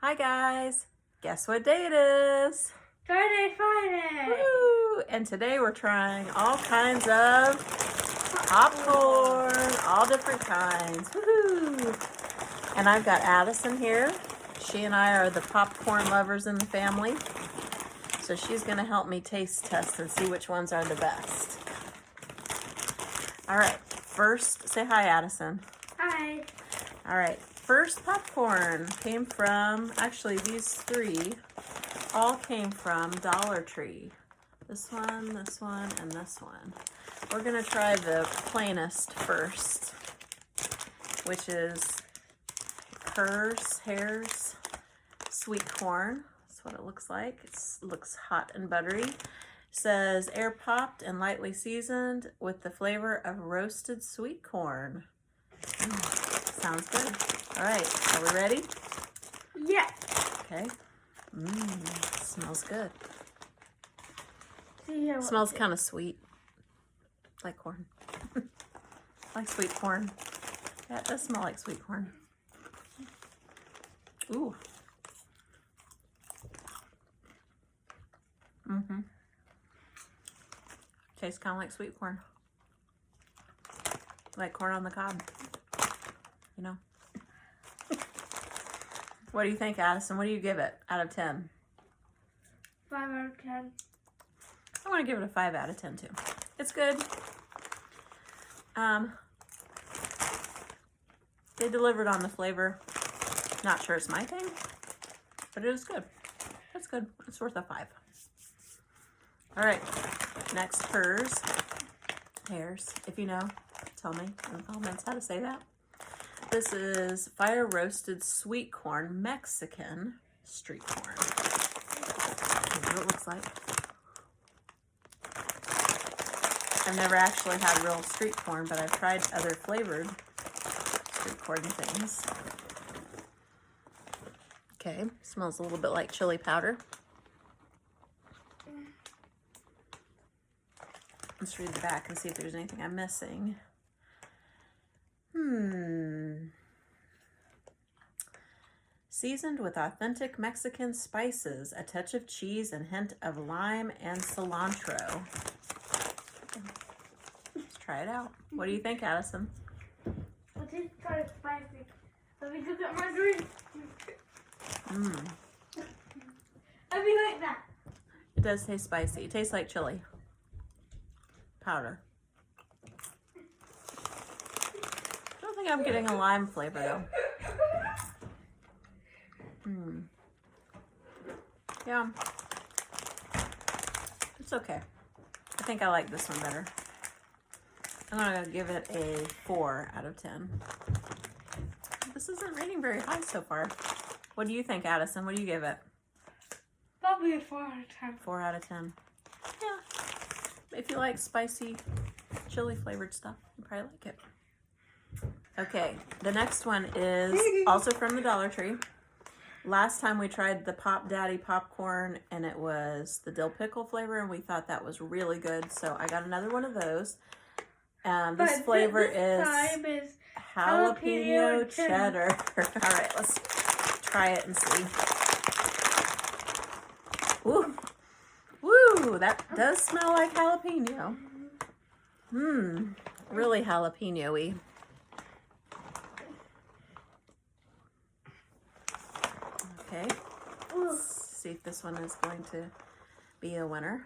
Hi guys, guess what day it is? Friday! Woo! And today we're trying all kinds of popcorn, all different kinds. Woohoo! And I've got Addison here. She and I are the popcorn lovers in the family. So she's gonna help me taste test and see which ones are the best. All right, first, say hi, Addison. Hi. All right, first popcorn came from, actually these three all came from Dollar Tree. This one, and this one. We're gonna try the plainest first, which is Hare's sweet corn. That's what it looks like. It looks hot and buttery. It says air popped and lightly seasoned with the flavor of roasted sweet corn. Sounds good. All right, are we ready? Yeah. Okay. Smells good. See here. Smells kind of sweet, like corn. Like sweet corn. Yeah, it does smell like sweet corn. Ooh. Tastes kind of like sweet corn. Like corn on the cob. You know. What do you think, Addison? What do you give it out of 10? 5 out of 10. I want to give it a 5 out of 10 too. It's good. They delivered on the flavor. Not sure it's my thing, but it is good. It's good. It's worth a 5. All right, next Hare's. If you know, tell me in the comments how to say that. This is fire roasted sweet corn, Mexican street corn. Here's what it looks like. I've never actually had real street corn, but I've tried other flavored street corn things. Okay, smells a little bit like chili powder. Let's read the back and see if there's anything I'm missing. Seasoned with authentic Mexican spices, a touch of cheese, and hint of lime and cilantro. Let's try it out. What do you think, Addison? It tastes kind of spicy. Let me go get my drink. I'll be like that. It does taste spicy. It tastes like chili powder. I don't think I'm getting a lime flavor though. Yeah, it's okay. I think I like this one better. I'm gonna give it a 4 out of 10. This isn't rating very high so far. What do you think, Addison? What do you give it? Probably a 4 out of 10. 4 out of 10. Yeah. If you like spicy, chili flavored stuff, you probably like it. Okay, the next one is also from the Dollar Tree. Last time we tried the Pop Daddy popcorn and it was the dill pickle flavor and we thought that was really good. So I got another one of those. This flavor is jalapeno cheddar. All right, let's try it and see. Ooh, woo, that does smell like jalapeno. Really jalapeno-y. Okay, let's see if this one is going to be a winner.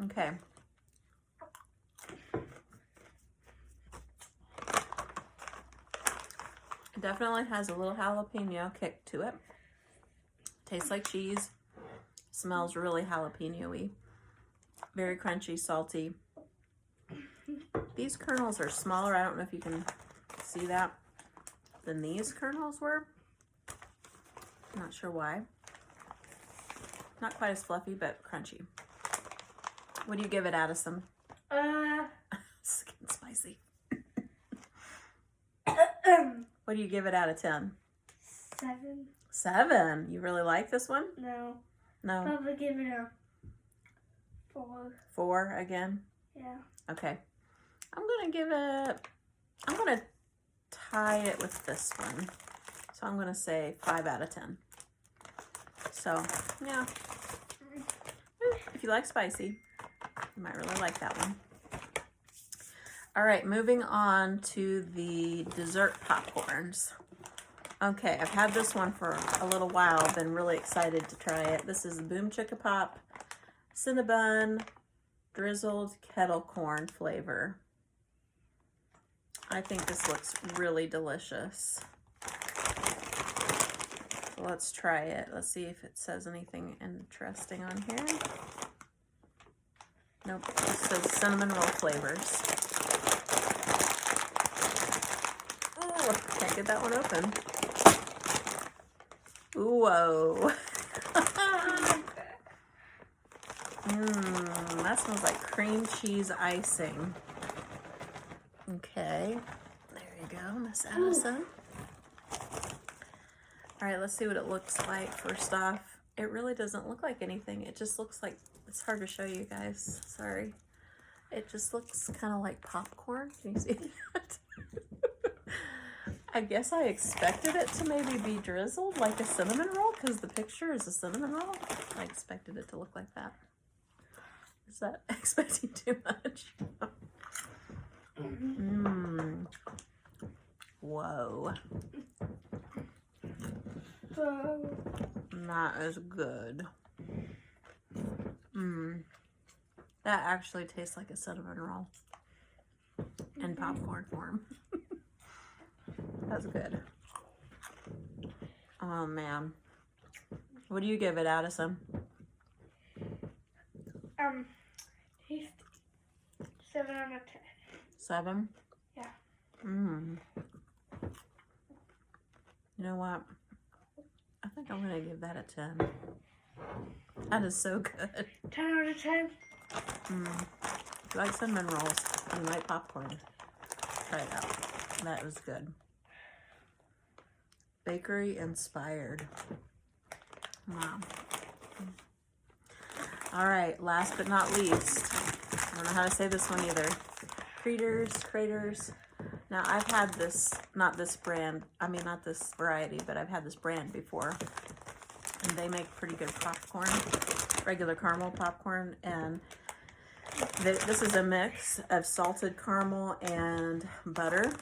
Okay. It definitely has a little jalapeno kick to it. Tastes like cheese. Smells really jalapeno-y. Very crunchy, salty. These kernels are smaller. I don't know if you can see that than these kernels were. I'm not sure why. Not quite as fluffy, but crunchy. What do you give it, Addison? It's getting spicy. What do you give it out of 10? 7. 7. You really like this one? No. No. Probably give it a 4. 4 again? Yeah. Okay. I'm going to tie it with this one. So I'm going to say 5 out of 10. So, yeah. If you like spicy, you might really like that one. All right, moving on to the dessert popcorns. Okay, I've had this one for a little while. I've been really excited to try it. This is the Boom Chicka Pop Cinnabon Drizzled Kettle Corn flavor. I think this looks really delicious. So let's try it. Let's see if it says anything interesting on here. Nope, it says cinnamon roll flavors. Oh, can't get that one open. Whoa. That smells like cream cheese icing. Okay, there you go, Miss Addison. All right, let's see what it looks like. First off, it really doesn't look like anything. It just looks like, it's hard to show you guys, sorry. It just looks kind of like popcorn. Can you see that? I guess I expected it to maybe be drizzled like a cinnamon roll because the picture is a cinnamon roll. I expected it to look like that. Is that expecting too much? Whoa. Not as good. That actually tastes like a cinnamon roll in popcorn form. That's good. Oh man. What do you give it, Addison? Tasty. 7 out of 10. 7? Yeah. You know what? I think I'm gonna give that a 10. That is so good. 10 out of 10. If you like cinnamon rolls, you like popcorn, try it out. That was good. Bakery inspired. Wow. All right, last but not least, I don't know how to say this one either. Craters. Now I've had this, not this brand, not this variety, but I've had this brand before. And they make pretty good popcorn, regular caramel popcorn. And this is a mix of salted caramel and butter.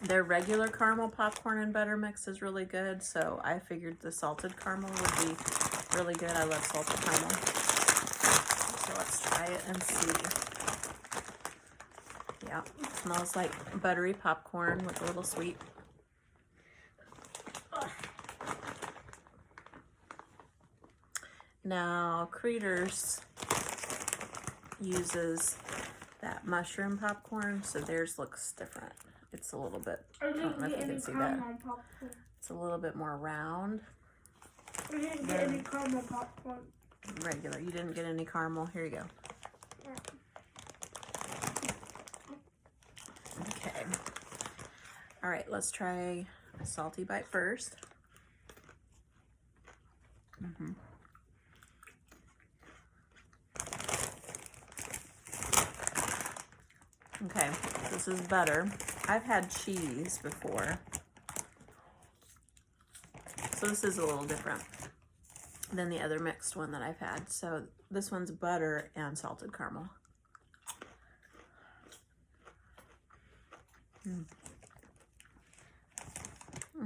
Their regular caramel popcorn and butter mix is really good, so I figured the salted caramel would be really good. I love salted caramel. So let's try it and see. Yeah, it smells like buttery popcorn with a little sweet. Now, Creators uses that mushroom popcorn, so theirs looks different. It's a little bit, I don't know if you can see that. It's a little bit more round. I didn't get any caramel popcorn. Regular. You didn't get any caramel. Here you go. Okay. All right, let's try a salty bite first. Okay, this is butter. I've had cheese before, so this is a little different than the other mixed one that I've had. So this one's butter and salted caramel. And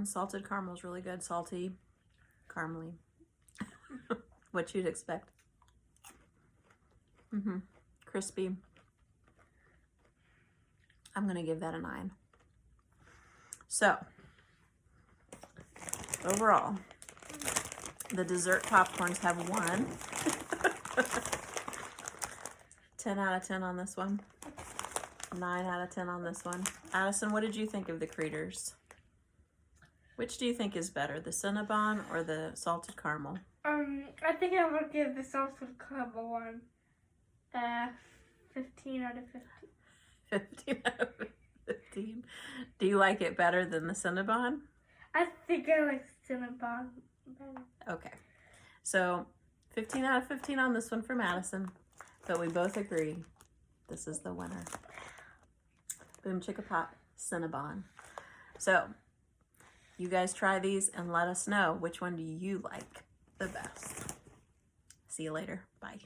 salted caramel is really good, salty, caramely. What you'd expect. Crispy. I'm gonna give that a 9. So, overall, the dessert popcorns have won. 10 out of 10 on this one. 9 out of 10 on this one. Addison, what did you think of the Creators? Which do you think is better, the Cinnabon or the salted caramel? I think I would give the salted caramel one 15 out of 15. 15 out of 15. Do you like it better than the Cinnabon? I think I like Cinnabon better. Okay. So 15 out of 15 on this one for Madison, but we both agree this is the winner. Boom Chicka Pop Cinnabon. So you guys try these and let us know which one do you like the best. See you later. Bye.